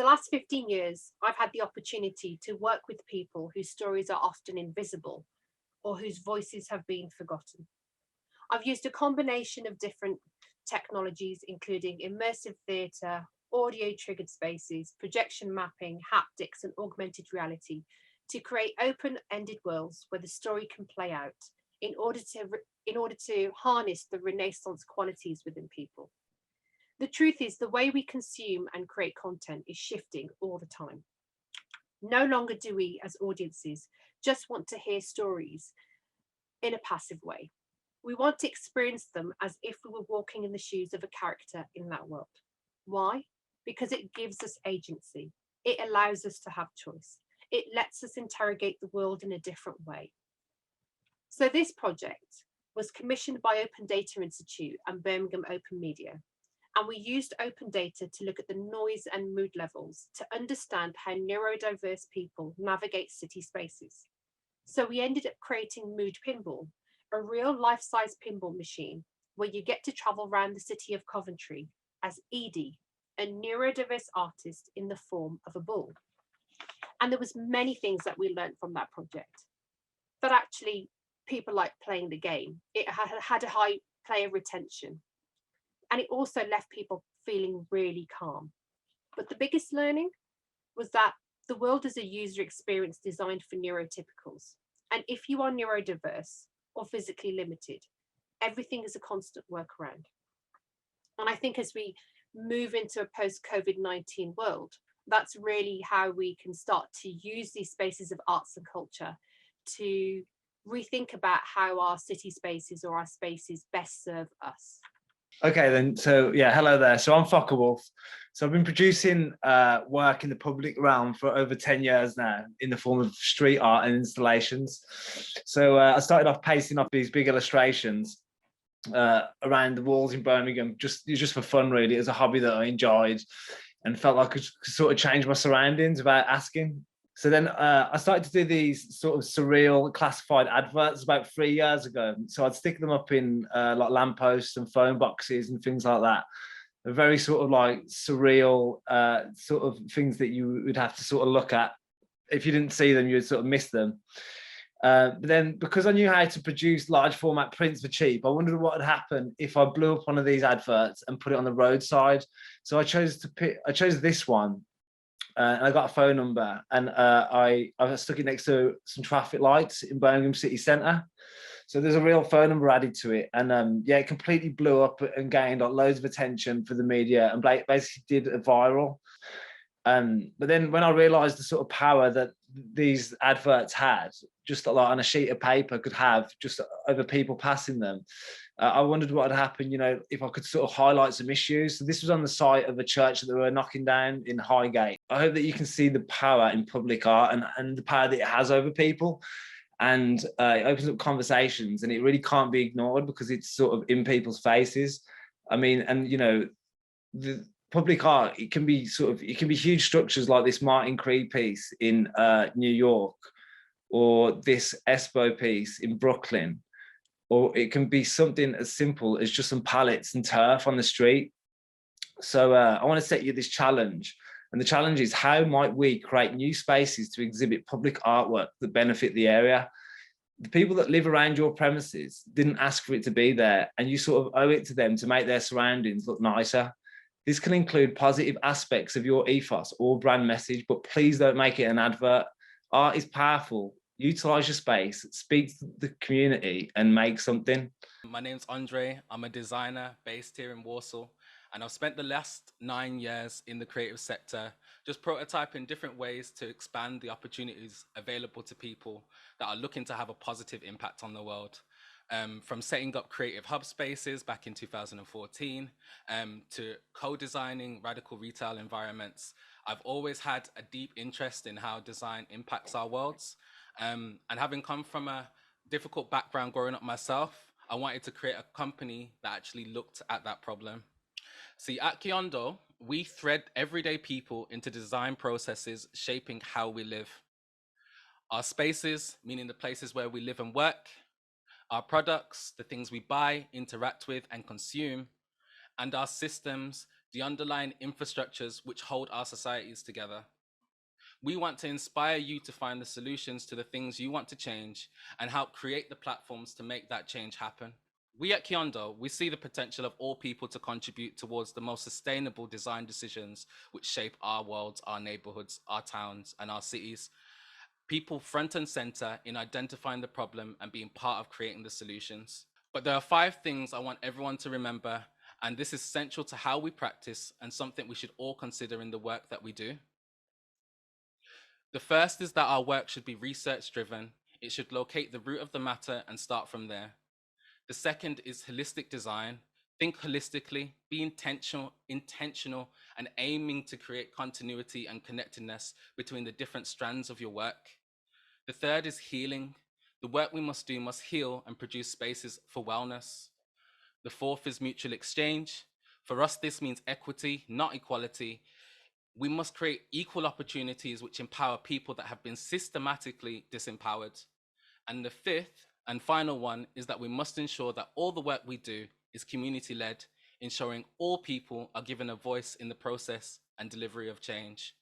the last 15 years, I've had the opportunity to work with people whose stories are often invisible or whose voices have been forgotten. I've used a combination of different technologies, including immersive theatre, audio triggered spaces, projection mapping, haptics, and augmented reality to create open ended worlds where the story can play out in order to harness the Renaissance qualities within people. The truth is, the way we consume and create content is shifting all the time. No longer do we, as audiences, just want to hear stories in a passive way. We want to experience them as if we were walking in the shoes of a character in that world. Why? Because it gives us agency. It allows us to have choice. It lets us interrogate the world in a different way. So this project was commissioned by Open Data Institute and Birmingham Open Media. And we used open data to look at the noise and mood levels to understand how neurodiverse people navigate city spaces. So we ended up creating Mood Pinball, a real life-size pinball machine where you get to travel around the city of Coventry as Edie, a neurodiverse artist in the form of a bull. And there was many things that we learned from that project. That actually people like playing the game. It had a high player retention. And it also left people feeling really calm. But the biggest learning was that the world is a user experience designed for neurotypicals. And if you are neurodiverse or physically limited, everything is a constant workaround. And I think as we move into a post-COVID-19 world, that's really how we can start to use these spaces of arts and culture to rethink about how our city spaces or our spaces best serve us. Okay, then. So yeah, hello there. So I'm Foka Wolf. So I've been producing work in the public realm for over 10 years now in the form of street art and installations. So I started off pasting off these big illustrations around the walls in Birmingham, just for fun, really. It was a hobby that I enjoyed and felt like I could sort of change my surroundings without asking. So then I started to do these sort of surreal classified adverts about 3 years ago. So I'd stick them up in like lampposts and phone boxes and things like that. They're very sort of like surreal sort of things that you would have to sort of look at. If you didn't see them, you would sort of miss them. But then because I knew how to produce large format prints for cheap, I wondered what would happen if I blew up one of these adverts and put it on the roadside. So I chose this one. And I got a phone number, and I stuck it next to some traffic lights in Birmingham city centre. So there's a real phone number added to it, and yeah, it completely blew up and gained like loads of attention for the media, and basically did a viral. But then when I realised the sort of power that these adverts had, just like on a sheet of paper, could have just over people passing them, I wondered what would happen, if I could sort of highlight some issues. So this was on the site of a church that they were knocking down in Highgate. I hope that you can see the power in public art and the power that it has over people. And it opens up conversations, and it really can't be ignored because it's sort of in people's faces. I mean, and the public art, it can be huge structures like this Martin Creed piece in New York, or this Espo piece in Brooklyn, or it can be something as simple as just some pallets and turf on the street. So I want to set you this challenge. And the challenge is, how might we create new spaces to exhibit public artwork that benefit the area? The people that live around your premises didn't ask for it to be there, and you sort of owe it to them to make their surroundings look nicer. This can include positive aspects of your ethos or brand message, but please don't make it an advert. Art is powerful. Utilize your space, speak to the community, and make something. My name's Andre. I'm a designer based here in Warsaw, and I've spent the last 9 years in the creative sector, just prototyping different ways to expand the opportunities available to people that are looking to have a positive impact on the world. From setting up creative hub spaces back in 2014 to co-designing radical retail environments, I've always had a deep interest in how design impacts our worlds. And having come from a difficult background growing up myself, I wanted to create a company that actually looked at that problem. See, at Kyondo, we thread everyday people into design processes shaping how we live. Our spaces, meaning the places where we live and work, our products, the things we buy, interact with, and consume, and our systems, the underlying infrastructures which hold our societies together. We want to inspire you to find the solutions to the things you want to change and help create the platforms to make that change happen. We at Kyondo, we see the potential of all people to contribute towards the most sustainable design decisions which shape our worlds, our neighborhoods, our towns, and our cities. People front and center in identifying the problem and being part of creating the solutions. But there are 5 things I want everyone to remember, and this is central to how we practice and something we should all consider in the work that we do. The first is that our work should be research driven. It should locate the root of the matter and start from there. The second is holistic design. Think holistically, be intentional, and aiming to create continuity and connectedness between the different strands of your work. The third is healing. The work we must do must heal and produce spaces for wellness. The fourth is mutual exchange. For us, this means equity, not equality. We must create equal opportunities which empower people that have been systematically disempowered. And the fifth and final one is that we must ensure that all the work we do is community-led, ensuring all people are given a voice in the process and delivery of change.